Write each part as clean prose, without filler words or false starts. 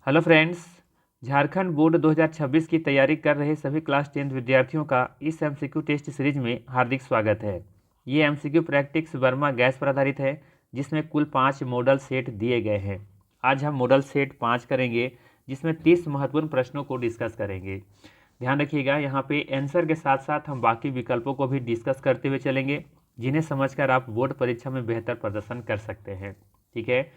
Hello friends, Jharkhand board 2026 की तैयारी कर रहे सभी क्लास 10 विद्यार्थियों का इस एमसीक्यू टेस्ट सीरीज में हार्दिक स्वागत है। ये एमसीक्यू प्रैक्टिस वर्मा गैस पर आधारित है, जिसमें कुल 5 मॉडल सेट दिए गए हैं। आज हम मॉडल सेट 5 करेंगे, जिसमें 30 महत्वपूर्ण प्रश्नों को डिस्कस करेंगे। ध्यान रखिएगा, यहाँ पे आंसर के साथ साथ हम बाकी विकल्पों को भी डिस्कस करते हुए चलेंगे, जिन्हें समझकर आप बोर्ड परीक्षा में बेहतर प्रदर्शन कर सकते हैं। ठीक है,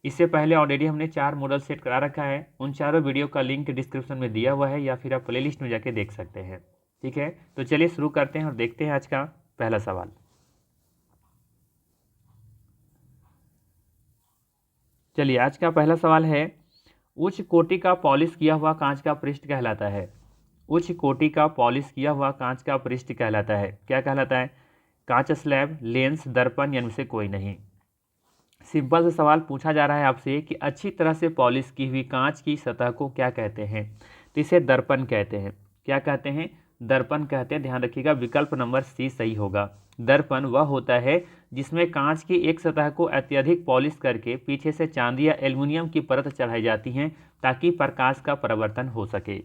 इससे पहले ऑलरेडी हमने 4 मॉडल सेट करा रखा है। उन चारों वीडियो का लिंक डिस्क्रिप्शन में दिया हुआ है, या फिर आप प्लेलिस्ट में जाके देख सकते हैं। ठीक है, तो चलिए शुरू करते हैं और देखते हैं आज का पहला सवाल। चलिए, आज का पहला सवाल है, उच्च कोटि का पॉलिश किया हुआ कांच का पृष्ठ कहलाता है। उच्च कोटि का पॉलिश किया हुआ कांच का पृष्ठ कहलाता है, क्या कहलाता है? कांच स्लैब, लेंस, दर्पण या इनमें से कोई नहीं। सिंपल सा सवाल पूछा जा रहा है आपसे कि अच्छी तरह से पॉलिश की हुई कांच की सतह को क्या कहते हैं? तो इसे दर्पण कहते हैं। क्या कहते हैं? दर्पण कहते हैं। ध्यान रखिएगा, विकल्प नंबर सी सही होगा। दर्पण वह होता है जिसमें कांच की एक सतह को अत्यधिक पॉलिश करके पीछे से चांदी या एल्युमिनियम की परत चढ़ाई जाती है, ताकि प्रकाश का परावर्तन हो सके।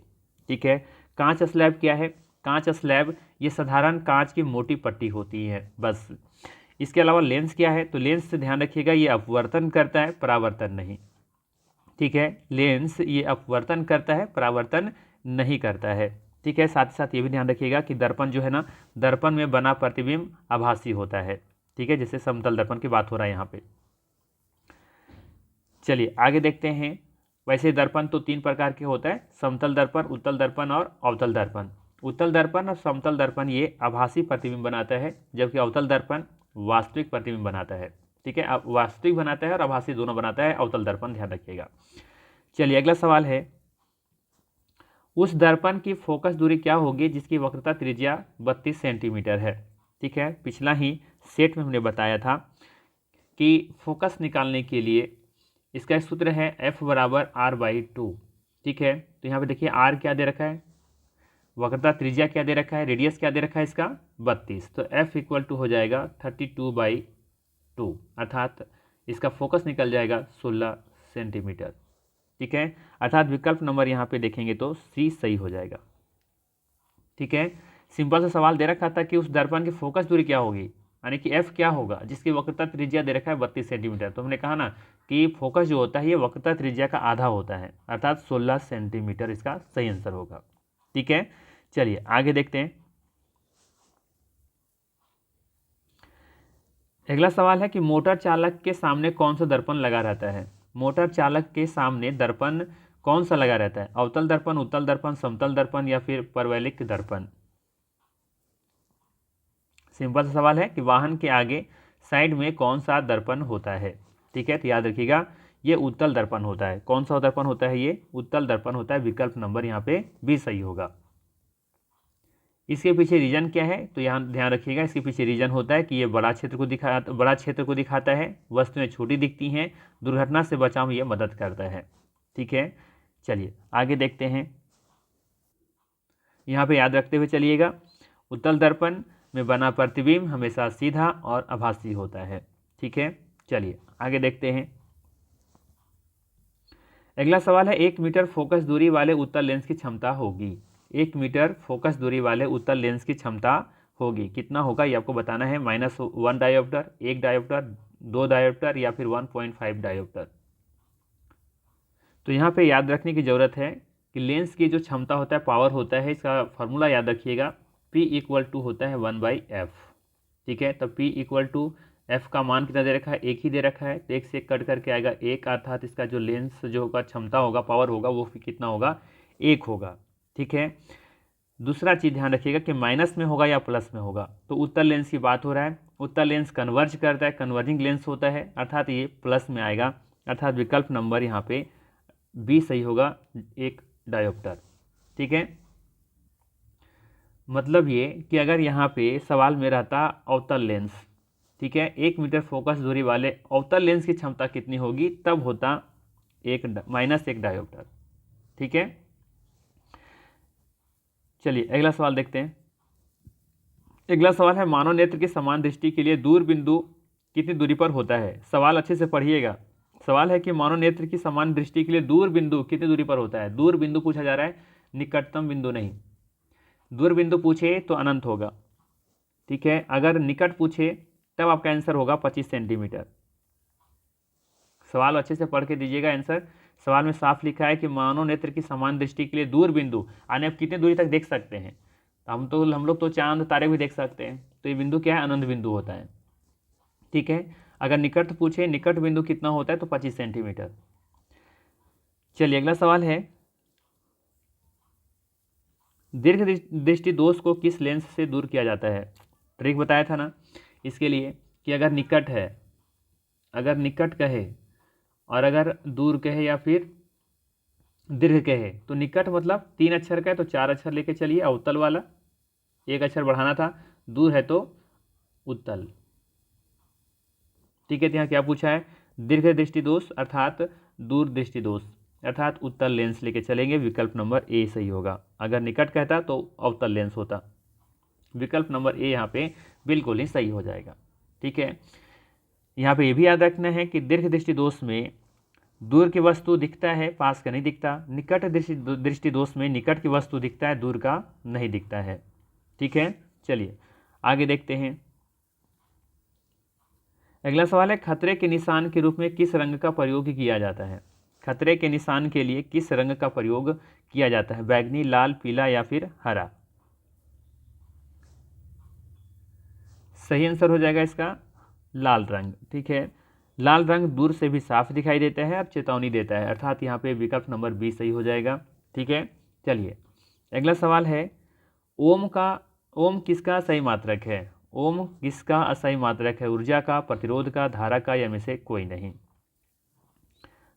ठीक है, कांच स्लैब क्या है? कांच स्लैब ये साधारण कांच की मोटी पट्टी होती है, बस। इसके अलावा लेंस क्या है? तो लेंस से ध्यान रखिएगा, ये अपवर्तन करता है, परावर्तन नहीं। ठीक है, लेंस ये अपवर्तन करता है, परावर्तन नहीं करता है। ठीक है, साथ ही साथ ये भी ध्यान रखिएगा कि दर्पण जो है ना, दर्पण में बना प्रतिबिंब आभासी होता है। ठीक है, जैसे समतल दर्पण की बात हो रहा है यहाँ पे। चलिए आगे देखते हैं। वैसे दर्पण तो 3 प्रकार के होता है, समतल दर्पण, उत्तल दर्पण और अवतल दर्पण। उत्तल दर्पण और समतल दर्पण ये आभासी प्रतिबिंब बनाता है, जबकि अवतल दर्पण वास्तविक प्रतिबिंब बनाता है। ठीक है, अब वास्तविक बनाता है और आभासी दोनों बनाता है अवतल दर्पण, ध्यान रखिएगा। चलिए अगला सवाल है, उस दर्पण की फोकस दूरी क्या होगी जिसकी वक्रता त्रिज्या 32 सेंटीमीटर है? ठीक है, पिछला ही सेट में हमने बताया था कि फोकस निकालने के लिए इसका सूत्र है F बराबर R/2। ठीक है, तो यहाँ पे देखिए R क्या दे रखा है, वक्रता त्रिज्या क्या दे रखा है, रेडियस क्या दे रखा है इसका 32, तो F इक्वल टू हो जाएगा 32/2, अर्थात इसका फोकस निकल जाएगा 16 सेंटीमीटर। ठीक है, अर्थात विकल्प नंबर यहाँ पे देखेंगे तो सी सही हो जाएगा। ठीक है, सिंपल सा सवाल दे रखा था कि उस दर्पण की फोकस दूरी क्या होगी, यानी कि एफ क्या होगा जिसकी वक्रता त्रिज्या दे रखा है 32 सेंटीमीटर। तो हमने कहा ना कि फोकस जो होता है ये वक्रता त्रिज्या का आधा होता है, अर्थात 16 सेंटीमीटर इसका सही आंसर होगा। ठीक है, चलिए आगे देखते हैं। अगला सवाल है कि मोटर चालक के सामने कौन सा दर्पण लगा रहता है? मोटर चालक के सामने दर्पण कौन सा लगा रहता है? अवतल दर्पण, उत्तल दर्पण, समतल दर्पण या फिर परवैलिक दर्पण? सिंपल सा सवाल है कि वाहन के आगे साइड में कौन सा दर्पण होता है? ठीक है, तो याद रखिएगा ये उत्तल दर्पण होता है। कौन सा दर्पण होता है? ये उत्तल दर्पण होता है। विकल्प नंबर यहाँ पे भी सही होगा। इसके पीछे रीजन क्या है? तो यहाँ ध्यान रखिएगा, इसके पीछे रीजन होता है कि ये बड़ा क्षेत्र को दिखाता है, वस्तुएं छोटी दिखती हैं, दुर्घटना से बचाव में ये मदद करता है। ठीक है, चलिए आगे देखते हैं। यहाँ पे याद रखते हुए चलिएगा, उत्तल दर्पण में बना प्रतिबिंब हमेशा सीधा और आभासी होता है। ठीक है, चलिए आगे देखते हैं। अगला सवाल है, 1 मीटर फोकस दूरी वाले उत्तल लेंस की क्षमता होगी। 1 मीटर फोकस दूरी वाले उत्तल लेंस की क्षमता होगी, कितना होगा ये आपको बताना है। -1 डायोप्टर, 1 डायोप्टर, 2 डायोप्टर या फिर 1.5 डायोप्टर। तो यहाँ पे याद रखने की ज़रूरत है कि लेंस की जो क्षमता होता है, पावर होता है, इसका फार्मूला याद रखिएगा, P इक्वल टू होता है 1/f। ठीक है, तो P इक्वल टू f का मान कितना दे रखा है? 1 ही दे रखा है, तो 1 से कट करके आएगा 1, अर्थात इसका जो लेंस जो होगा क्षमता होगा, पावर होगा, वो कितना होगा? 1 होगा। ठीक है, दूसरा चीज़ ध्यान रखिएगा कि माइनस में होगा या प्लस में होगा। तो उत्तल लेंस की बात हो रहा है, उत्तल लेंस कन्वर्ज करता है, कन्वर्जिंग लेंस होता है, अर्थात ये प्लस में आएगा, अर्थात विकल्प नंबर यहाँ पे बी सही होगा, 1 डायोप्टर। ठीक है, मतलब ये कि अगर यहाँ पे सवाल में रहता अवतल लेंस, ठीक है, 1 मीटर फोकस दूरी वाले अवतल लेंस की क्षमता कितनी होगी, तब होता -1 डायोप्टर। ठीक है, चलिए अगला सवाल देखते हैं। अगला सवाल है, मानव नेत्र की समान दृष्टि के लिए दूर बिंदु कितनी दूरी पर होता है? सवाल अच्छे से पढ़िएगा, सवाल है कि मानव नेत्र की समान दृष्टि के लिए दूर बिंदु कितनी दूरी पर होता है। दूर बिंदु पूछा जा रहा है, निकटतम बिंदु नहीं। दूर बिंदु पूछे तो अनंत होगा, ठीक है। अगर निकट पूछे तब आपका आंसर होगा 25 सेंटीमीटर। सवाल अच्छे से पढ़ के दीजिएगा आंसर। सवाल में साफ लिखा है कि मानव नेत्र की समान दृष्टि के लिए दूर बिंदु, यानी आप कितनी दूरी तक देख सकते हैं। हम लोग तो चांद तारे भी देख सकते हैं, तो ये बिंदु क्या है, अनंत बिंदु होता है, ठीक है। अगर निकट पूछे, निकट बिंदु कितना होता है, तो 25 सेंटीमीटर। चलिए अगला सवाल है, दीर्घ दृष्टि दोष को किस लेंस से दूर किया जाता है। ट्रिक बताया था ना इसके लिए कि अगर निकट है, अगर निकट कहे और अगर दूर कहे या फिर दीर्घ कहे, तो निकट मतलब 3 अक्षर का है तो 4 अक्षर लेके चलिए अवतल वाला, 1 अक्षर बढ़ाना था। दूर है तो उत्तल, ठीक है। तो यहाँ क्या पूछा है, दीर्घ दृष्टि दोष अर्थात दूर दृष्टि दोष अर्थात उत्तल लेंस लेके चलेंगे। विकल्प नंबर ए सही होगा। अगर निकट कहता तो अवतल लेंस होता। विकल्प नंबर ए यहाँ पे बिल्कुल ही सही हो जाएगा, ठीक है। यहाँ पे ये भी याद रखना है कि दीर्घ दृष्टि दोष में दूर की वस्तु दिखता है, पास का नहीं दिखता। निकट दृष्टि दोष में निकट की वस्तु दिखता है, दूर का नहीं दिखता है, ठीक है। चलिए आगे देखते हैं। अगला सवाल है, खतरे के निशान के रूप में किस रंग का प्रयोग किया जाता है। खतरे के निशान के लिए किस रंग का प्रयोग किया जाता है, बैगनी, लाल, पीला या फिर हरा। सही आंसर हो जाएगा इसका लाल रंग, ठीक है। लाल रंग दूर से भी साफ दिखाई देता है और चेतावनी देता है, अर्थात यहाँ पे विकल्प नंबर बी सही हो जाएगा, ठीक है। चलिए अगला सवाल है, ओम किसका सही मात्रक है। ओम किसका असही मात्रक है, ऊर्जा का, प्रतिरोध का, धारा का या में से कोई नहीं।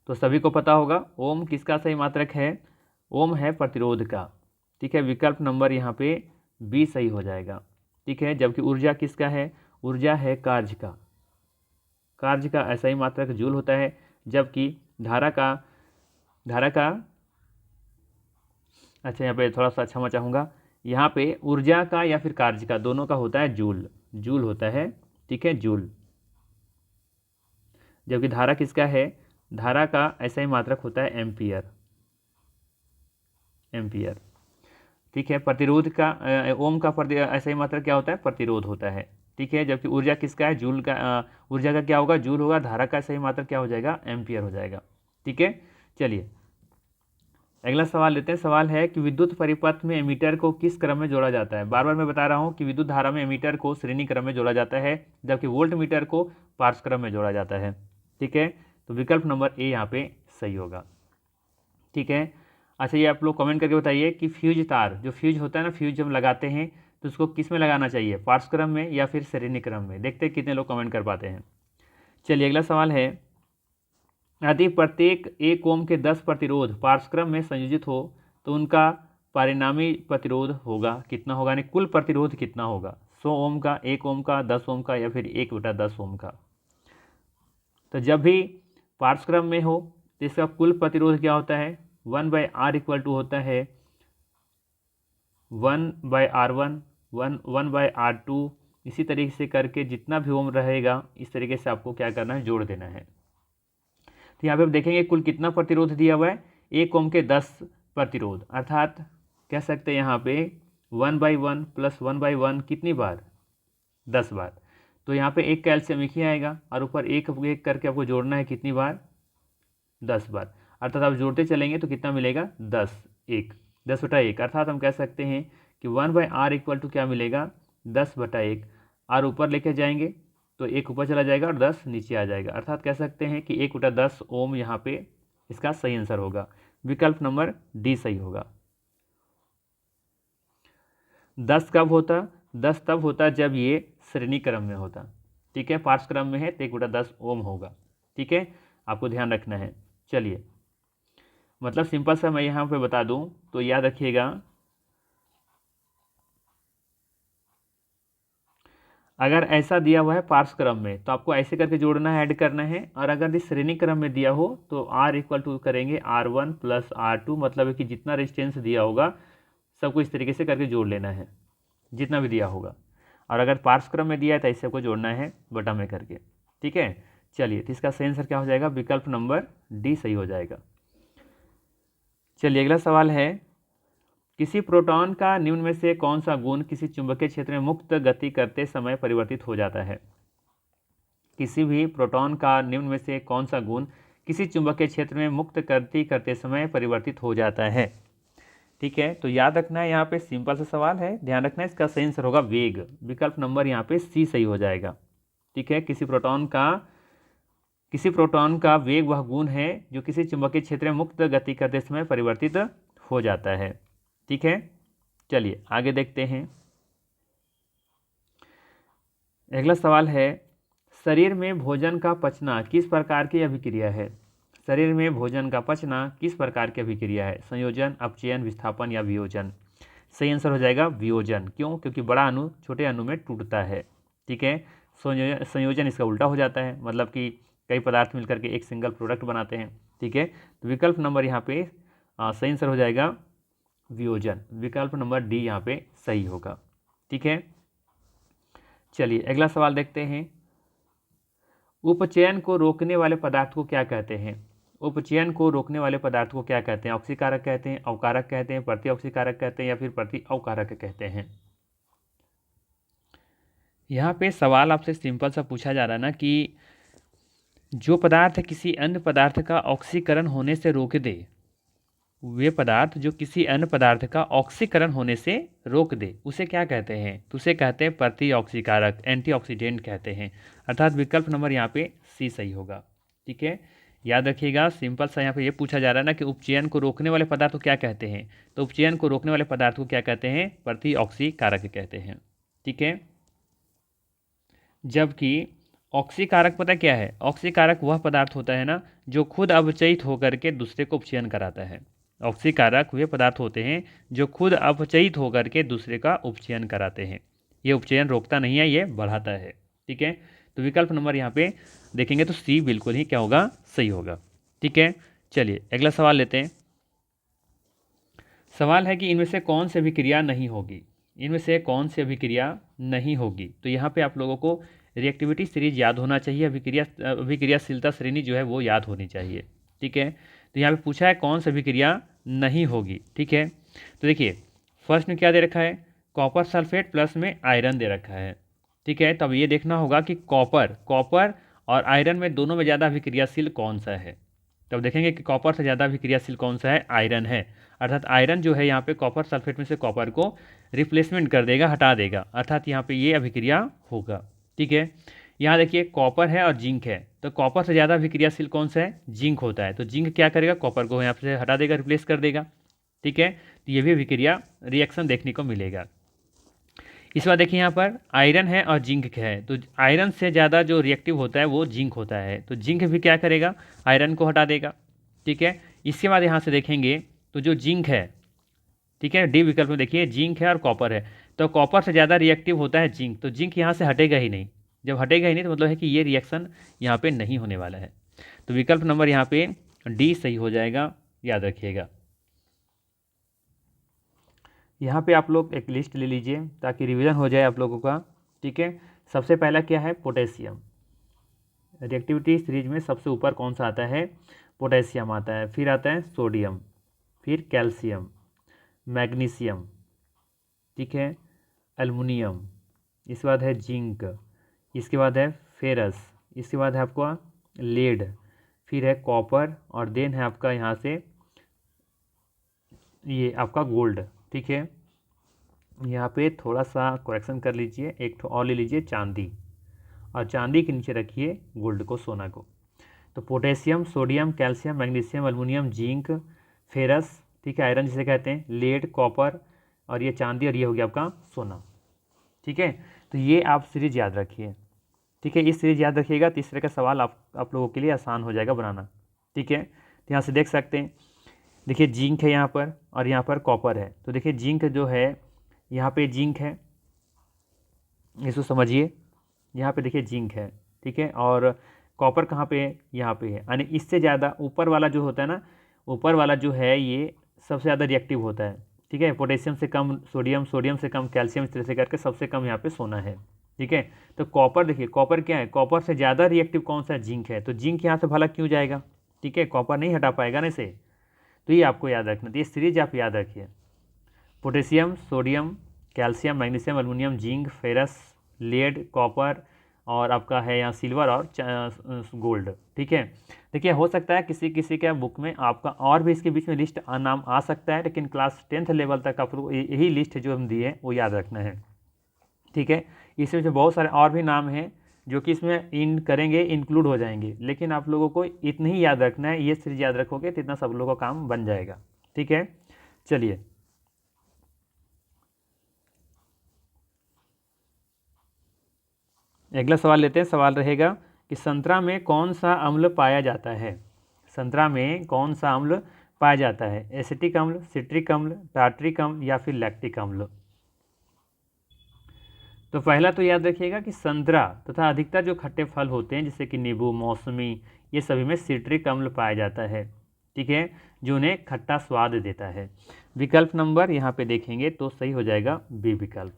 तो सभी को पता होगा ओम किसका सही मात्रक है, ओम है प्रतिरोध का, ठीक है। विकल्प नंबर यहाँ पे बी सही हो जाएगा, ठीक है। जबकि ऊर्जा किसका है, ऊर्जा है कार्य का, कार्य का असही मात्रक जूल होता है। जबकि धारा का अच्छा यहाँ पे थोड़ा सा क्षमा चाहूँगा, यहाँ पे ऊर्जा का या फिर कार्य का दोनों का होता है जूल होता है, ठीक है, जूल। जबकि धारा किसका है, धारा का ऐसा ही मात्रक होता है एम्पियर, ठीक है। प्रतिरोध का ओम का ऐसा ही मात्रक क्या होता है, प्रतिरोध होता है, ठीक है। जबकि ऊर्जा किसका है, जूल का, ऊर्जा का क्या होगा, जूल होगा। धारा का सही मात्रक क्या हो जाएगा, एम्पियर हो जाएगा, ठीक है। चलिए अगला सवाल लेते हैं। सवाल है कि विद्युत परिपथ में एमीटर को किस क्रम में जोड़ा जाता है। बार बार मैं बता रहा हूँ कि विद्युत धारा में एमीटर को श्रेणी क्रम में जोड़ा जाता है, जबकि वोल्ट मीटर को पार्श्व क्रम में जोड़ा जाता है, ठीक है। तो विकल्प नंबर ए यहाँ पे सही होगा, ठीक है। अच्छा ये आप लोग कमेंट करके बताइए कि फ्यूज तार, जो फ्यूज होता है ना, फ्यूज जब लगाते हैं तो उसको किस में लगाना चाहिए, पार्श्व क्रम में या फिर श्रेणी क्रम में। देखते हैं कितने लोग कमेंट कर पाते हैं। चलिए अगला सवाल है, यदि प्रत्येक 1 ओम के 10 प्रतिरोध पार्श्वक्रम में संयोजित हो तो उनका परिणामी प्रतिरोध होगा कितना होगा, यानी कुल प्रतिरोध कितना होगा। 100 ओम का, 1 ओम का, 10 ओम का या फिर 1/10 ओम का। तो जब भी पार्श्वक्रम में हो तो इसका कुल प्रतिरोध क्या होता है, 1/R इक्वल टू होता है 1/R1, 1/R2। इसी तरीके से करके जितना भी ओम रहेगा इस तरीके से आपको क्या करना है, जोड़ देना है। तो यहाँ पे आप देखेंगे कुल कितना प्रतिरोध दिया हुआ है, 1 ओम के 10 प्रतिरोध, अर्थात कह सकते हैं यहाँ पे 1/1 + 1/1 कितनी बार, 10 बार। तो यहाँ पे एक कैल्शियम एक ही आएगा और ऊपर एक एक करके आपको जोड़ना है कितनी बार, 10 बार। अर्थात आप जोड़ते चलेंगे तो कितना मिलेगा, 10/1, अर्थात हम कह सकते हैं कि 1/R इक्वल टू क्या मिलेगा, 10/1। R ऊपर लेके जाएंगे तो 1 ऊपर चला जाएगा और 10 नीचे आ जाएगा, अर्थात कह सकते हैं कि 1/10 ओम यहाँ पे इसका सही आंसर होगा। विकल्प नंबर डी सही होगा। 10 कब होता, 10 तब होता जब ये श्रेणी क्रम में होता, ठीक है। पार्श्व क्रम में है तो 1/10 ओम होगा, ठीक है, आपको ध्यान रखना है। चलिए मतलब सिंपल सा मैं यहाँ पे बता दूँ तो याद रखिएगा, अगर ऐसा दिया हुआ है पार्श्व क्रम में तो आपको ऐसे करके जोड़ना है, ऐड करना है। और अगर इस श्रेणी क्रम में दिया हो तो R इक्वल टू करेंगे R1 + R2, मतलब है कि जितना रेजिस्टेंस दिया होगा सबको इस तरीके से करके जोड़ लेना है, जितना भी दिया होगा। और अगर पार्श्व क्रम में दिया है तो ऐसे को जोड़ना है बटा में करके, ठीक है। चलिए, तो इसका सही आंसर क्या हो जाएगा? विकल्प नंबर डी सही हो जाएगा। चलिए, अगला सवाल है, किसी प्रोटॉन का निम्न में से कौन सा गुण किसी चुंबकीय क्षेत्र में मुक्त गति करते समय परिवर्तित हो जाता है? किसी भी प्रोटॉन का निम्न में से कौन सा गुण किसी चुंबकीय क्षेत्र में मुक्त गति करते समय परिवर्तित हो जाता है? ठीक है, तो याद रखना है, यहाँ पे सिंपल सा सवाल है, ध्यान रखना है, इसका सही आंसर होगा वेग। विकल्प नंबर यहाँ पे सी सही हो जाएगा। ठीक है, किसी प्रोटॉन का वेग वह गुण है जो किसी चुंबकीय क्षेत्र में मुक्त गति करते समय परिवर्तित हो जाता है। ठीक है, चलिए आगे देखते हैं। अगला सवाल है, शरीर में भोजन का पचना किस प्रकार की अभिक्रिया है? शरीर में भोजन का पचना किस प्रकार की अभिक्रिया है? संयोजन, अपचयन, विस्थापन या वियोजन? सही आंसर हो जाएगा वियोजन। क्यों? क्योंकि बड़ा अणु छोटे अणु में टूटता है। ठीक है, संयोजन इसका उल्टा हो जाता है, मतलब कि कई पदार्थ मिलकर के एक सिंगल प्रोडक्ट बनाते हैं। ठीक है, तो विकल्प नंबर यहाँ पे सही आंसर हो जाएगा वियोजन। विकल्प नंबर डी यहाँ पे सही होगा। ठीक है, चलिए अगला सवाल देखते हैं। उपचयन को रोकने वाले पदार्थ को क्या कहते हैं? उपचयन को रोकने वाले पदार्थ को क्या कहते हैं? ऑक्सीकारक कहते हैं, अवकारक कहते हैं, प्रतिऑक्सीकारक कहते हैं या फिर प्रति अवकारक कहते हैं? यहाँ पे सवाल आपसे सिंपल सा पूछा जा रहा है ना कि जो पदार्थ किसी अन्य पदार्थ का ऑक्सीकरण होने से रोक दे, वे पदार्थ जो किसी अन्य पदार्थ का ऑक्सीकरण होने से रोक दे, उसे क्या कहते हैं? तो उसे कहते हैं प्रतिऑक्सीकारक, एंटीऑक्सीडेंट कहते हैं। अर्थात विकल्प नंबर यहाँ पे सी सही होगा। ठीक है, याद रखिएगा, सिंपल सा यहाँ पे ये पूछा जा रहा है ना कि उपचयन को रोकने वाले पदार्थ को क्या कहते हैं, तो उपचयन को रोकने वाले पदार्थ को क्या कहते हैं? प्रतिऑक्सीकारक कहते हैं। ठीक है, जबकि ऑक्सीकारक पता क्या है? ऑक्सीकारक वह पदार्थ होता है ना जो खुद अपचयित होकर के दूसरे को उपचयन कराता है। ऑक्सीकारक वे पदार्थ होते हैं जो खुद अपचयित होकर के दूसरे का उपचयन कराते हैं। ये उपचयन रोकता नहीं है, ये बढ़ाता है। ठीक है, तो विकल्प नंबर यहाँ पे देखेंगे तो सी बिल्कुल ही क्या होगा? सही होगा। ठीक है, चलिए अगला सवाल लेते हैं। सवाल है कि इनमें से कौन सी अभिक्रिया नहीं होगी? इनमें से कौन सी अभिक्रिया नहीं होगी? तो यहाँ पे आप लोगों को रिएक्टिविटी सीरीज याद होना चाहिए, अभिक्रियाशीलता श्रेणी जो है वो याद होनी चाहिए। ठीक है, तो यहाँ पे पूछा है कौन सी अभिक्रिया नहीं होगी। ठीक है, तो देखिए फर्स्ट में क्या दे रखा है? कॉपर सल्फेट प्लस में आयरन दे रखा है। ठीक है, तब ये देखना होगा कि कॉपर और आयरन में दोनों में ज़्यादा अभिक्रियाशील कौन सा है। तब देखेंगे कि कॉपर से ज़्यादा अभिक्रियाशील कौन सा है? आयरन है। अर्थात आयरन जो है यहाँ पे कॉपर सल्फेट में से कॉपर को रिप्लेसमेंट कर देगा, हटा देगा, अर्थात यहाँ पे ये अभिक्रिया होगा। ठीक है, यहाँ देखिए कॉपर है और जिंक है, तो कॉपर से ज़्यादा अभिक्रियाशील कौन सा है? जिंक होता है। तो जिंक क्या करेगा? कॉपर को यहाँ से हटा देगा, रिप्लेस कर देगा। ठीक है, तो ये भी अभिक्रिया रिएक्शन देखने को मिलेगा। इस बार देखिए यहाँ पर आयरन है और जिंक है, तो आयरन से ज़्यादा जो रिएक्टिव होता है वो जिंक होता है, तो जिंक भी क्या करेगा? आयरन को हटा देगा। ठीक है, इसके बाद यहाँ से देखेंगे तो जो जिंक है, ठीक है, डी विकल्प में देखिए जिंक है और कॉपर है, तो कॉपर से ज़्यादा रिएक्टिव होता है जिंक, तो जिंक यहाँ से हटेगा ही नहीं। जब हटेगा ही नहीं तो मतलब है कि ये रिएक्शन यहाँ पे नहीं होने वाला है। तो विकल्प नंबर यहाँ पे डी सही हो जाएगा, याद रखिएगा। यहाँ पे आप लोग एक लिस्ट ले लीजिए ताकि रिवीजन हो जाए आप लोगों का। ठीक है, सबसे पहला क्या है? पोटेशियम। रिएक्टिविटी सीरीज में सबसे ऊपर कौन सा आता है? पोटेशियम आता है। फिर आता है सोडियम, फिर कैल्शियम, मैग्नीशियम, ठीक है, एल्युमिनियम, इसके बाद है जिंक, इसके बाद है फेरस, इसके बाद है आपका लेड, फिर है कॉपर और देन है आपका यहाँ से ये आपका गोल्ड। ठीक है, यहाँ पे थोड़ा सा करेक्शन कर लीजिए, एक और ले लीजिए चांदी, और चांदी के नीचे रखिए गोल्ड को, सोना को। तो potassium, sodium, calcium, magnesium, aluminium, zinc, ferrous, ठीक है, आयरन जिसे कहते हैं, लेड, कॉपर, और ये चांदी, और ये हो गया आपका सोना। ठीक है, तो ये आप सीरीज याद रखिए। ठीक है, इस सीरीज याद रखिएगा, तीसरे का सवाल आप लोगों के लिए आसान हो जाएगा बनाना। ठीक है, तो यहाँ से देख सकते हैं, देखिए जिंक है यहाँ पर और यहाँ पर कॉपर है, तो देखिए जिंक जो है यहाँ पे जिंक है, इसको समझिए, यहाँ पे देखिए जिंक है। ठीक है, और कॉपर कहाँ पे है? यहाँ पे है, यानी इससे ज़्यादा ऊपर वाला जो होता है ना, ऊपर वाला जो है ये सबसे ज़्यादा रिएक्टिव होता है। ठीक है, पोटेशियम से कम सोडियम, सोडियम से कम कैल्शियम, इस तरह से करके सबसे कम यहाँ पे सोना है। ठीक है। तो कॉपर देखिए, कॉपर क्या है, कॉपर से ज़्यादा रिएक्टिव कौन सा, जिंक है, तो जिंक यहाँ से भला क्यों जाएगा, ठीक है, कॉपर नहीं हटा पाएगा ना इसे। तो ये आपको याद रखना, तो ये सीरीज आप याद रखिए, potassium, sodium, calcium, magnesium, aluminium, zinc, ferrous, lead, copper और आपका है यहाँ सिल्वर और गोल्ड, ठीक है। देखिए हो सकता है किसी किसी के बुक में आपका और भी इसके बीच में लिस्ट नाम आ सकता है, लेकिन क्लास 10th लेवल तक आप लोग यही लिस्ट जो हम दिए वो याद रखना है, ठीक है। इसमें जो बहुत सारे और भी नाम हैं जो कि इसमें इन करेंगे, इंक्लूड हो जाएंगे, लेकिन आप लोगों को इतना ही याद रखना है, ये सीरीज याद रखोगे तो इतना सब लोगों का काम बन जाएगा, ठीक है। चलिए अगला सवाल लेते हैं। सवाल रहेगा कि संतरा में कौन सा अम्ल पाया जाता है, संतरा में कौन सा अम्ल पाया जाता है, एसिटिक अम्ल, सिट्रिक अम्ल, टार्ट्रिक अम्ल या फिर लैक्टिक अम्ल। तो पहला तो याद रखिएगा कि संतरा तथा अधिकतर जो खट्टे फल होते हैं जैसे कि नींबू, मौसमी, ये सभी में सिट्रिक अम्ल पाया जाता है, ठीक है, जो उन्हें खट्टा स्वाद देता है। विकल्प नंबर यहाँ पे देखेंगे तो सही हो जाएगा बी विकल्प,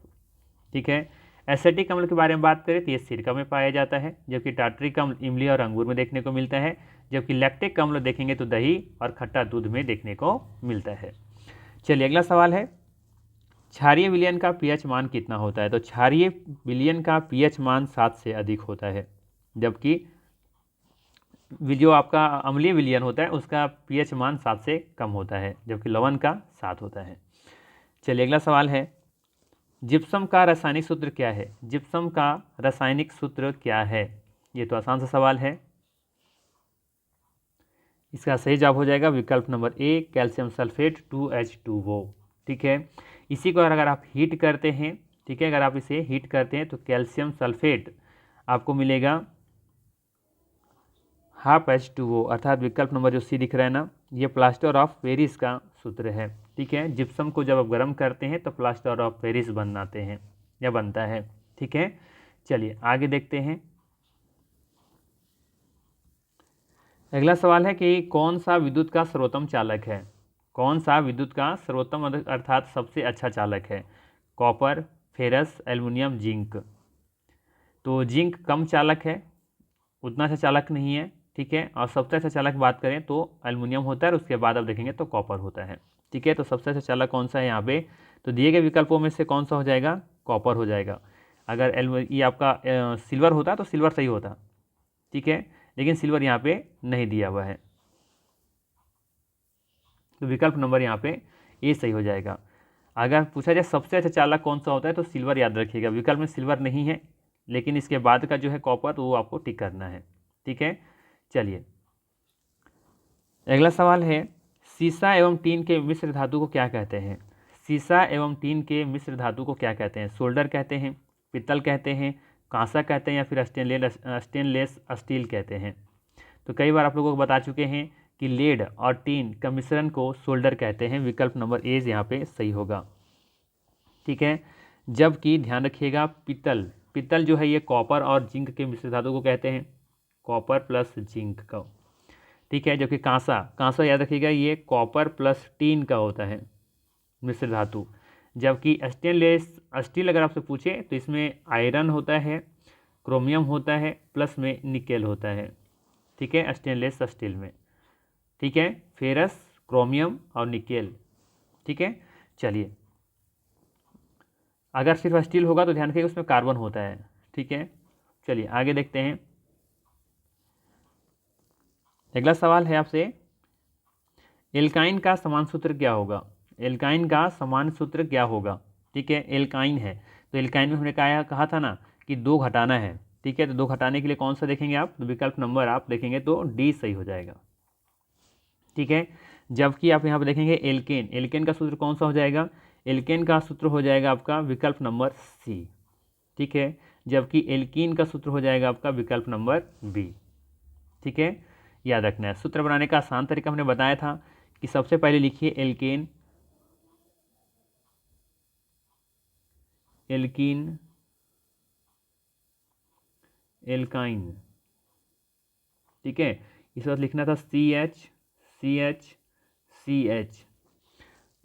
ठीक है। एसिटिक अम्ल के बारे में बात करें तो ये सिरका में पाया जाता है, जबकि टार्ट्रिक अम्ल इमली और अंगूर में देखने को मिलता है, जबकि लैक्टिक अम्ल देखेंगे तो दही और खट्टा दूध में देखने को मिलता है। चलिए अगला सवाल है, क्षारीय विलयन का पीएच मान कितना होता है, तो क्षारीय विलयन का पीएच मान 7 से अधिक होता है, जबकि जो आपका अम्लीय विलयन होता है उसका पीएच मान 7 से कम होता है, जबकि लवण का 7 होता है। चलिए अगला सवाल है, जिप्सम का रासायनिक सूत्र क्या है, जिप्सम का रासायनिक सूत्र क्या है, ये तो आसान सा सवाल है। इसका सही जवाब हो जाएगा विकल्प number A, calcium sulphate 2H2O, ठीक है। इसी को अगर आप हीट करते हैं, ठीक है, अगर आप इसे हीट करते हैं तो कैल्शियम सल्फेट आपको मिलेगा ½ H2O, अर्थात विकल्प नंबर जो सी दिख रहा है ना, ये प्लास्टर ऑफ पेरिस का सूत्र है, ठीक है। जिप्सम को जब आप गर्म करते हैं तो प्लास्टर ऑफ पेरिस बनाते हैं या बनता है, ठीक है। चलिए आगे देखते हैं। अगला सवाल है कि कौन सा विद्युत का सर्वोत्तम चालक है, कौन सा विद्युत का सर्वोत्तम अर्थात सबसे अच्छा चालक है, कॉपर, फेरस, एल्युमिनियम, जिंक। तो जिंक कम चालक है, उतना अच्छा चालक नहीं है, ठीक है, और सबसे अच्छा चालक बात करें तो एल्युमिनियम होता है और उसके बाद आप देखेंगे तो कॉपर होता है, ठीक है। तो सबसे अच्छा चालक कौन सा है यहाँ पे, तो दिए गए विकल्पों में से कौन सा हो जाएगा, कॉपर हो जाएगा। अगर ये आपका सिल्वर होता तो सिल्वर सही होता, ठीक है, लेकिन सिल्वर यहाँ पे नहीं दिया हुआ है, तो विकल्प नंबर यहाँ पे ए सही हो जाएगा। अगर पूछा जाए सबसे अच्छा चालक कौन सा होता है तो सिल्वर याद रखिएगा, विकल्प में सिल्वर नहीं है, लेकिन इसके बाद का जो है कॉपर तो वो आपको टिक करना है, ठीक है। चलिए अगला सवाल है, सीसा एवं टीन के मिश्र धातु को क्या कहते हैं, सीसा एवं टीन के मिश्र धातु को क्या कहते हैं, सोल्डर कहते हैं, पित्तल कहते हैं, कांसा कहते हैं या फिर स्टेनलेस स्टील कहते हैं। तो कई बार आप लोगों को बता चुके हैं कि लेड और टीन का मिश्रण को सोल्डर कहते हैं, विकल्प नंबर ए यहाँ पे सही होगा, ठीक है। जबकि ध्यान रखिएगा पित्तल, पित्तल जो है ये कॉपर और जिंक के मिश्र धातु को कहते हैं, कॉपर प्लस जिंक का, ठीक है। जबकि कांसा, कांसा याद रखिएगा ये कॉपर प्लस टीन का होता है मिश्र धातु। जबकि स्टेनलेस स्टील अगर आपसे पूछे तो इसमें आयरन होता है, क्रोमियम होता है, प्लस में निकेल होता है, ठीक है, स्टेनलेस स्टील में, ठीक है, फेरस, क्रोमियम और निकेल, ठीक है। चलिए अगर सिर्फ स्टील होगा तो ध्यान रखिएगा उसमें कार्बन होता है, ठीक है। चलिए आगे देखते हैं। अगला सवाल है आपसे, एल्काइन का समान सूत्र क्या होगा, एल्काइन का समान सूत्र क्या होगा, ठीक है। एल्काइन है तो एल्काइन में हमने कहा था ना कि 2 घटाना है, ठीक है, तो 2 घटाने के लिए कौन सा देखेंगे आप, तो विकल्प नंबर आप देखेंगे तो डी सही हो जाएगा, ठीक है। जबकि आप यहाँ पर देखेंगे एल्केन, एल्केन का सूत्र कौन सा हो जाएगा, एल्केन का सूत्र हो जाएगा आपका विकल्प नंबर सी, ठीक है। जबकि एल्कीन का सूत्र हो जाएगा आपका विकल्प नंबर बी, ठीक है। याद रखना है, सूत्र बनाने का आसान तरीका हमने बताया था कि सबसे पहले लिखिए एल्केन, एल्कीन, एल्काइन, ठीक है। इस वक्त लिखना था CH,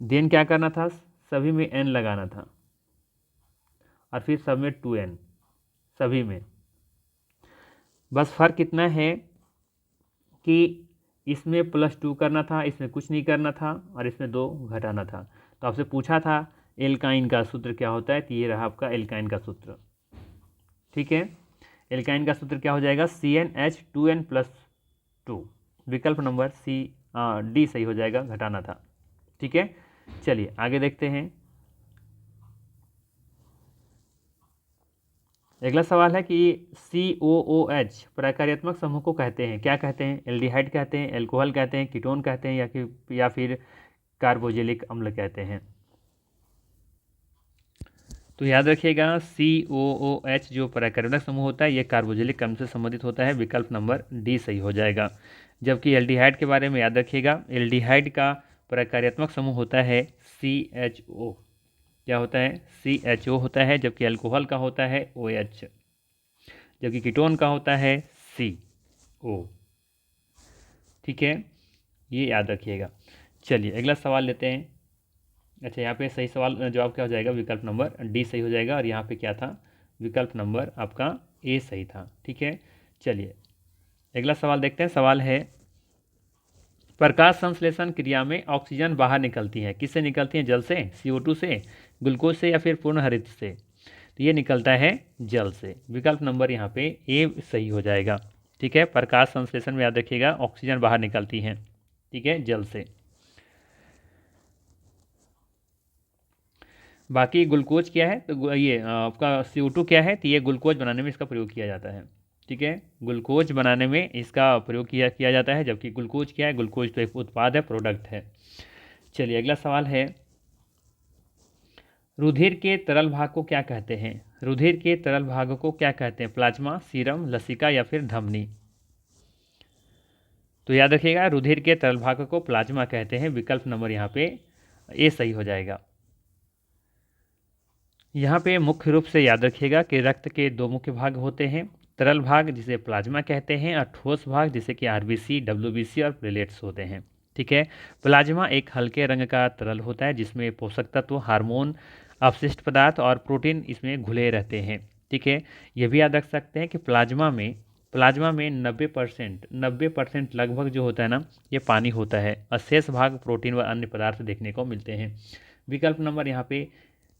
देन क्या करना था, सभी में N लगाना था और फिर सब में 2N, सभी में। बस फ़र्क इतना है कि इसमें +2 करना था, इसमें कुछ नहीं करना था, और इसमें 2 घटाना था। तो आपसे पूछा था एल्काइन का सूत्र क्या होता है, तो ये रहा आपका एल्काइन का सूत्र। ठीक है, एल्काइन का सूत्र क्या हो जाएगा, CnH2n+2। विकल्प नंबर डी सही हो जाएगा, घटाना था। ठीक है, चलिए आगे देखते हैं। अगला सवाल है कि COOH प्रकार्यात्मक समूह को कहते हैं, क्या कहते हैं, एल्डिहाइड कहते हैं, एल्कोहल कहते हैं, कीटोन कहते हैं, या फिर कार्बोजेलिक अम्ल कहते हैं। तो याद रखिएगा COOH जो प्रकार्यात्मक समूह होता है ये कार्बोजेलिक अम्ल से संबंधित होता है, विकल्प नंबर डी सही हो जाएगा। जबकि एल्डिहाइड के बारे में याद रखिएगा, एल्डिहाइड का प्रकार्यात्मक समूह होता है CHO। क्या होता है, CHO होता है, जबकि अल्कोहल का होता है OH, जबकि कीटोन का होता है CO। ठीक है, ये याद रखिएगा। चलिए अगला सवाल लेते हैं। अच्छा, यहाँ पे सही सवाल जवाब क्या हो जाएगा, विकल्प नंबर डी सही हो जाएगा, और यहाँ पे क्या था, विकल्प नंबर आपका ए सही था। ठीक है, चलिए अगला सवाल देखते हैं। सवाल है, प्रकाश संश्लेषण क्रिया में ऑक्सीजन बाहर निकलती है, किससे निकलती है, जल से, CO2 से, ग्लूकोज से, या फिर पूर्ण हरित से। तो ये निकलता है जल से, विकल्प नंबर यहाँ पे ए सही हो जाएगा। ठीक है, प्रकाश संश्लेषण में याद रखिएगा ऑक्सीजन बाहर निकलती है, ठीक है, जल से। बाकी ग्लूकोज क्या है, तो ये आपका CO2 क्या है, तो ये ग्लूकोज बनाने में इसका प्रयोग किया जाता है। ठीक है, ग्लूकोज बनाने में इसका प्रयोग किया जाता है, जबकि ग्लूकोज क्या है, ग्लूकोज तो एक उत्पाद है, प्रोडक्ट है। चलिए अगला सवाल है, रुधिर के तरल भाग को क्या कहते हैं, रुधिर के तरल भाग को क्या कहते हैं, प्लाज्मा, सीरम, लसिका, या फिर धमनी। तो याद रखिएगा रुधिर के तरल भाग को प्लाज्मा कहते हैं, विकल्प नंबर यहाँ पे ए सही हो जाएगा। यहाँ पे मुख्य रूप से याद रखिएगा कि रक्त के 2 मुख्य भाग होते हैं, तरल भाग जिसे प्लाज्मा कहते हैं, और ठोस भाग जिसे कि RBC, WBC और प्लेटलेट्स होते हैं। ठीक है, प्लाज्मा एक हल्के रंग का तरल होता है जिसमें पोषक तत्व, हार्मोन, अपशिष्ट पदार्थ और प्रोटीन इसमें घुले रहते हैं। ठीक है, ये भी याद रख सकते हैं कि प्लाज्मा में 90% लगभग जो होता है ना, ये पानी होता है, और शेष भाग प्रोटीन व अन्य पदार्थ देखने को मिलते हैं। विकल्प नंबर यहाँ पे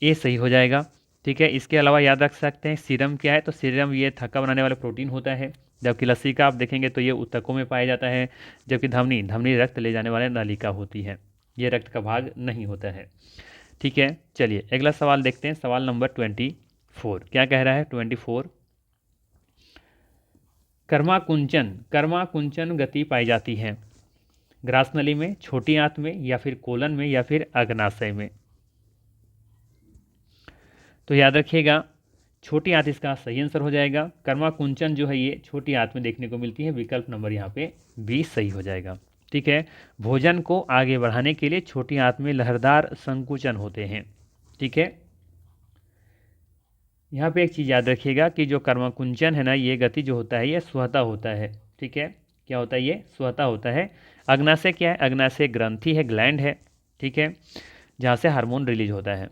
ए सही हो जाएगा। ठीक है, इसके अलावा याद रख सकते हैं सीरम क्या है, तो सीरम ये थक्का बनाने वाला प्रोटीन होता है, जबकि लसिका आप देखेंगे तो ये ऊतकों में पाया जाता है, जबकि धमनी रक्त ले जाने वाले नलिका होती है, ये रक्त का भाग नहीं होता है। ठीक है, चलिए अगला सवाल देखते हैं। सवाल नंबर 24 क्या कह रहा है, 24, कर्माकुंचन गति पाई जाती है ग्रास नली में, छोटी आंत में, या फिर कोलन में, या फिर अग्नाशय में। तो याद रखिएगा छोटी आंत इसका सही आंसर हो जाएगा। कर्माकुंचन जो है ये छोटी आंत में देखने को मिलती है, विकल्प नंबर यहाँ पे बी सही हो जाएगा। ठीक है, भोजन को आगे बढ़ाने के लिए छोटी आंत में लहरदार संकुचन होते हैं। ठीक है, यहाँ पे एक चीज़ याद रखिएगा कि जो कर्माकुंचन है ना, ये गति जो होता है ये स्वतः होता है। ठीक है, क्या होता है, ये स्वतः होता है। अग्नाशय क्या है, अग्नाशय ग्रंथि है, ग्लैंड है। ठीक है, जहाँ से हार्मोन रिलीज होता है।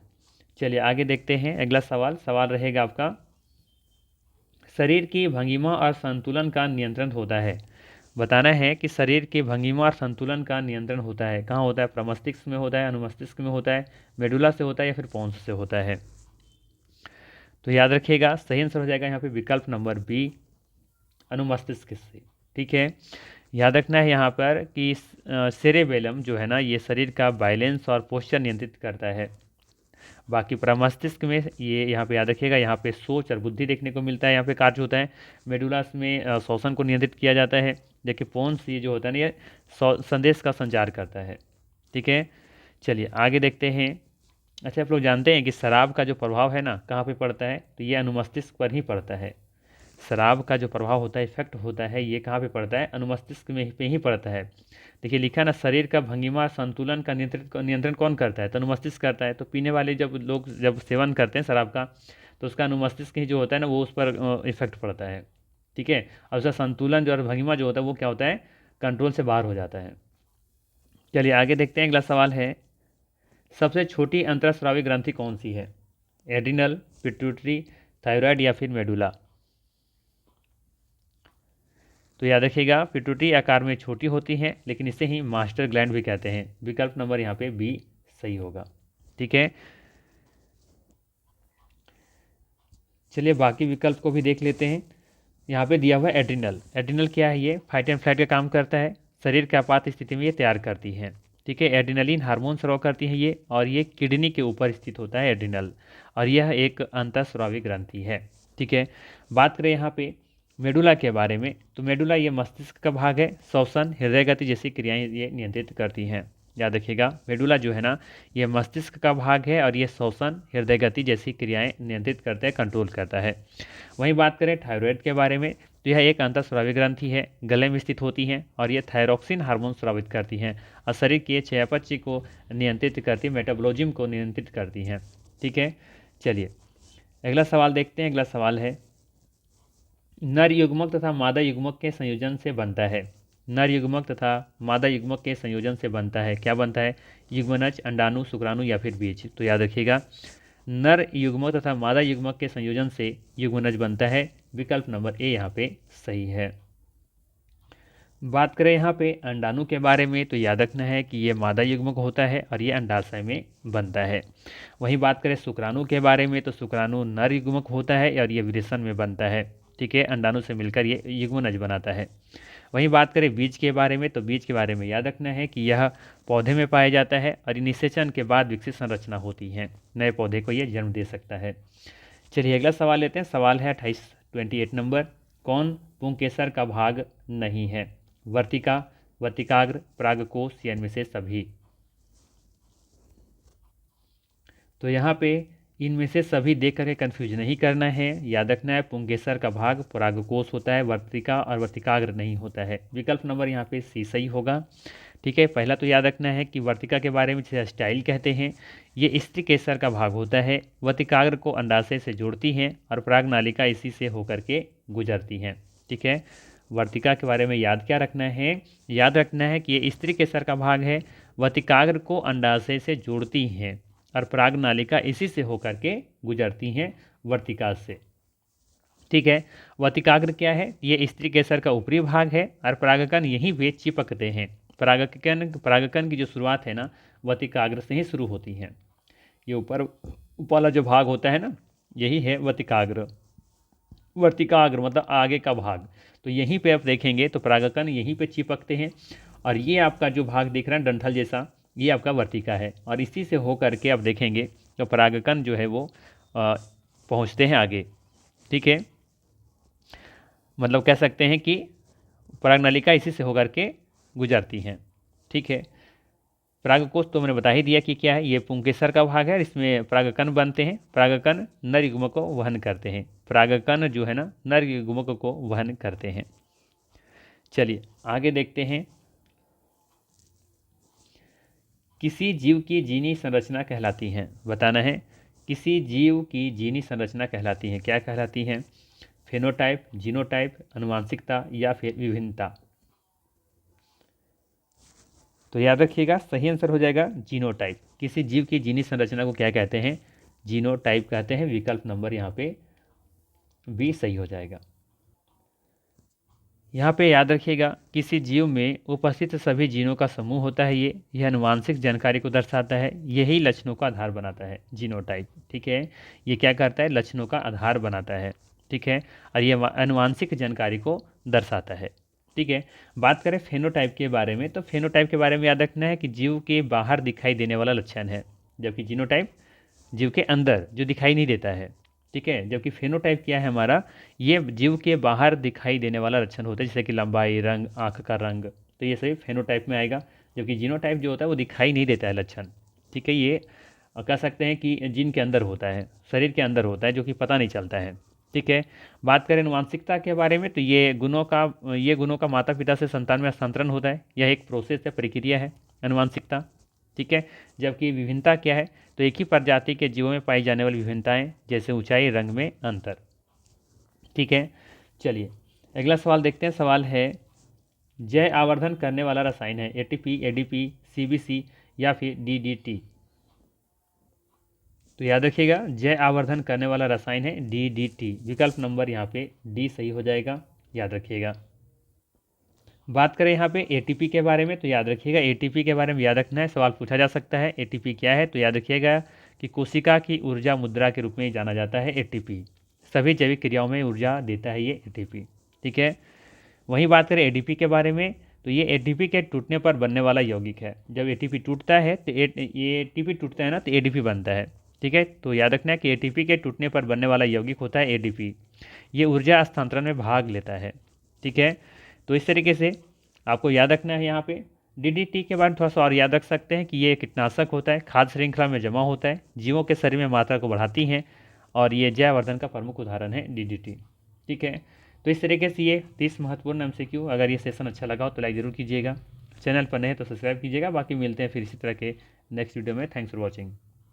चलिए आगे देखते हैं अगला सवाल रहेगा आपका, शरीर की भंगिमा और संतुलन का नियंत्रण होता है। बताना है कि शरीर की भंगिमा और संतुलन का नियंत्रण होता है कहाँ होता है, प्रमस्तिष्क में होता है, अनुमस्तिष्क में होता है, मेडुला से होता है, या फिर पोन्स से होता है। तो याद रखिएगा सही आंसर हो जाएगा यहाँ पे विकल्प नंबर बी, अनुमस्तिष्क से। ठीक है, याद रखना है यहाँ पर कि सेरेबेलम जो है ना, ये शरीर का बैलेंस और पोस्चर नियंत्रित करता है। बाकी प्रमस्तिष्क में ये यहाँ पे याद रखिएगा, यहाँ पे सोच और बुद्धि देखने को मिलता है, यहाँ पे कार्य होता है। मेडुलास में श्वसन को नियंत्रित किया जाता है, जबकि पोन्स ये जो होता है ना, ये संदेश का संचार करता है। ठीक है, चलिए आगे देखते हैं। अच्छा, आप लोग जानते हैं कि शराब का जो प्रभाव है ना कहाँ पे पड़ता है, तो ये अनुमस्तिष्क पर ही पड़ता है। शराब का जो प्रभाव होता है, इफेक्ट होता है, ये कहाँ पे पड़ता है, अनुमस्तिष्क में पे ही पड़ता है। देखिए लिखा है ना, शरीर का भंगिमा संतुलन का नियंत्रण कौन करता है, तो अनुमस्तिष्क करता है। तो पीने वाले जब सेवन करते हैं शराब का, तो उसका अनुमस्तिष्क ही जो होता है ना, वो उस पर इफेक्ट पड़ता है। ठीक है, और उसका संतुलन जो और भंगिमा जो होता है वो क्या होता है, कंट्रोल से बाहर हो जाता है। चलिए आगे देखते हैं। अगला सवाल है, सबसे छोटी अंतःस्रावी ग्रंथि कौन सी है, एड्रिनल, पिट्यूटरी, थायराइड, या फिर मेडुला। तो याद रखिएगा पिट्यूटरी आकार में छोटी होती हैं, लेकिन इसे ही मास्टर ग्लैंड भी कहते हैं। विकल्प नंबर यहाँ पे बी सही होगा। ठीक है, चलिए बाकी विकल्प को भी देख लेते हैं। यहाँ पे दिया हुआ है एड्रिनल। एड्रिनल क्या है? ये फाइट एंड फ्लाइट का काम करता है, शरीर के आपात स्थिति में ये तैयार करती है। ठीक है, एड्रिनलिन हार्मोन स्राव करती है ये, और ये किडनी के ऊपर स्थित होता है एड्रिनल, और यह एक अंतःस्रावी ग्रंथि है। ठीक है, बात करें यहाँ पे मेडुला के बारे में, तो मेडुला ये मस्तिष्क का भाग है, श्वसन, हृदय गति जैसी क्रियाएं ये नियंत्रित करती हैं। याद रखिएगा मेडुला जो है ना, ये मस्तिष्क का भाग है, और ये श्वसन, हृदय गति जैसी क्रियाएं नियंत्रित करता है, कंट्रोल करता है। वहीं बात करें थायराइड के बारे में, तो यह एक अंतःस्रावी ग्रंथि है, गले में स्थित होती हैं, और ये थायरोक्सिन हार्मोन स्रावित करती हैं, और शरीर के चयापचय को नियंत्रित करती है, मेटाबॉलिज्म को नियंत्रित करती हैं। ठीक है, चलिए अगला सवाल देखते हैं। अगला सवाल है, नर युग्मक तथा मादा युग्मक के संयोजन से बनता है। नर युग्मक तथा मादा युग्मक के संयोजन से बनता है, क्या बनता है? युग्मनज, अंडाणु, शुक्राणु या फिर बीज। तो याद रखिएगा नर युग्मक तथा मादा युग्मक के संयोजन से युग्मनज बनता है। विकल्प नंबर ए यहाँ पे सही है। बात करें यहाँ पे अंडाणु के बारे में, तो याद रखना है कि ये मादा युग्मक होता है और ये अंडाशय में बनता है। वहीं बात करें शुक्राणु के बारे में, तो शुक्राणु नर युग्मक होता है और ये वृषण में बनता है। ठीक है, अंडाणु से मिलकर ये युग्मनज बनाता है। वहीं बात करें बीज के बारे में, तो बीज के बारे में याद रखना है कि यह पौधे में पाया जाता है और निषेचन के बाद विकसित संरचना होती है, नए पौधे को ये जन्म दे सकता है। चलिए अगला सवाल लेते हैं। सवाल है 28 नंबर, कौन पुंकेसर का भाग नहीं है? वर्तिका, वर्तिकाग्र, परागकोश या इनमें से सभी? तो यहाँ पे इनमें से सभी देख करके कन्फ्यूज नहीं करना है, याद रखना है पुंकेसर का भाग परागकोश होता है, वर्तिका और वर्तिकाग्र नहीं होता है। विकल्प नंबर यहाँ पे सी सही होगा। ठीक है, पहला तो याद रखना है कि वर्तिका के बारे में जिसे स्टाइल कहते हैं, ये स्त्री केसर का भाग होता है, वर्तिकाग्र को अंडाशय से जोड़ती हैं और पराग नालिका इसी से होकर के गुजरती हैं। ठीक है, वर्तिका के बारे में याद क्या रखना है? याद रखना है कि ये स्त्री केसर का भाग है, वर्तिकाग्र को अंडाशय से जोड़ती हैं और पराग नालिका इसी से होकर के गुजरती हैं वर्तिका से। ठीक है, वर्तिकाग्र क्या है? ये स्त्री केसर का ऊपरी भाग है और परागकण यहीं पे चिपकते हैं। परागकण की जो शुरुआत है ना, वर्तिकाग्र से ही शुरू होती है। ये ऊपर वाला जो भाग होता है ना, यही है वर्तिकाग्र। वर्तिकाग्र मतलब आगे का भाग, तो यहीं पे आप देखेंगे तो परागकण यहीं पे चिपकते हैं, और ये आपका जो भाग दिख रहा है डंठल जैसा, ये आपका वर्तिका है, और इसी से हो करके आप देखेंगे तो परागकण जो है वो पहुँचते हैं आगे। ठीक है, मतलब कह सकते हैं कि पराग नलिका इसी से होकर के गुजरती हैं। ठीक है, परागकोश तो मैंने बता ही दिया कि क्या है, ये पुंकेसर का भाग है, इसमें परागकण बनते हैं। परागकण नर युग्मक को वहन करते हैं, परागकण जो है ना नर युग्मक को वहन करते हैं। चलिए आगे देखते हैं। किसी जीव की जीनी संरचना कहलाती हैं, बताना है किसी जीव की जीनी संरचना कहलाती हैं, क्या कहलाती हैं? फेनोटाइप, जीनोटाइप, आनुवांशिकता या फिर विभिन्नता? तो याद रखिएगा सही आंसर हो जाएगा जीनोटाइप। किसी जीव की जीनी संरचना को क्या कहते हैं? जीनोटाइप कहते हैं। विकल्प नंबर यहाँ पे बी सही हो जाएगा। यहाँ पे याद रखिएगा किसी जीव में उपस्थित सभी जीनों का समूह होता है, यह आनुवांशिक जानकारी को दर्शाता है, यही लक्षणों का आधार बनाता है जीनोटाइप। ठीक है, ये क्या करता है? लक्षणों का आधार बनाता है। ठीक है, और ये आनुवांशिक जानकारी को दर्शाता है। ठीक है, बात करें फेनोटाइप के बारे में, तो फेनोटाइप के बारे में याद रखना है कि जीव के बाहर दिखाई देने वाला लक्षण है, जबकि जीनोटाइप जीव के अंदर जो दिखाई नहीं देता है। ठीक है, जबकि फेनोटाइप क्या है हमारा, ये जीव के बाहर दिखाई देने वाला लक्षण होता है, जैसे कि लंबाई, रंग, आँख का रंग, तो ये सभी फेनोटाइप में आएगा। जबकि जीनोटाइप जो होता है वो दिखाई नहीं देता है लक्षण। ठीक है, ये कह सकते हैं कि जीन के अंदर होता है, शरीर के अंदर होता है, जो कि पता नहीं चलता है। ठीक है, बात करें आनुवांशिकता के बारे में, तो ये गुणों का माता पिता से संतान में हस्तांतरण होता है, यह एक प्रोसेस है, प्रक्रिया है आनुवांशिकता। ठीक है, जबकि विभिन्नता क्या है, तो एक ही प्रजाति के जीवों में पाई जाने वाली विभिन्नताएं, जैसे ऊंचाई, रंग में अंतर। ठीक है, चलिए अगला सवाल देखते हैं। सवाल है जय आवर्धन करने वाला रसायन है एटीपी, एडीपी, सीबीसी या फिर डीडीटी? तो याद रखिएगा जय आवर्धन करने वाला रसायन है डीडीटी। विकल्प नंबर यहाँ पे डी सही हो जाएगा, याद रखिएगा। बात करें यहाँ पे एटीपी के बारे में, तो याद रखिएगा एटीपी के बारे में याद रखना है, सवाल पूछा जा सकता है एटीपी क्या है। तो याद रखिएगा कि कोशिका की ऊर्जा मुद्रा के रूप में जाना जाता है एटीपी। सभी जैविक क्रियाओं में ऊर्जा देता है ये एटीपी, ठीक है। वहीं बात करें एडीपी के बारे में, तो ये एटीपी के टूटने पर बनने वाला यौगिक है। जब एटीपी टूटता है तो ये एटीपी टूटता है ना, तो एडीपी बनता है, ठीक है। तो याद रखना है कि एटीपी के टूटने पर बनने वाला यौगिक होता है एडीपी। ये ऊर्जा हस्तांतरण में भाग लेता है, ठीक है। तो इस तरीके से आपको याद रखना है। यहाँ पे डीडीटी के बारे में थोड़ा सा और याद रख सकते हैं कि ये कीटनाशक होता है, खाद्य श्रृंखला में जमा होता है, जीवों के शरीर में मात्रा को बढ़ाती हैं, और ये जयवर्धन का प्रमुख उदाहरण है डीडीटी, ठीक है। तो इस तरीके से ये 30 महत्वपूर्ण एमसीक्यू। अगर ये सेशन अच्छा लगा हो तो लाइक ज़रूर कीजिएगा, चैनल पर नए हैं तो सब्सक्राइब कीजिएगा। बाकी मिलते हैं फिर इसी तरह के नेक्स्ट वीडियो में। Thanks for watching.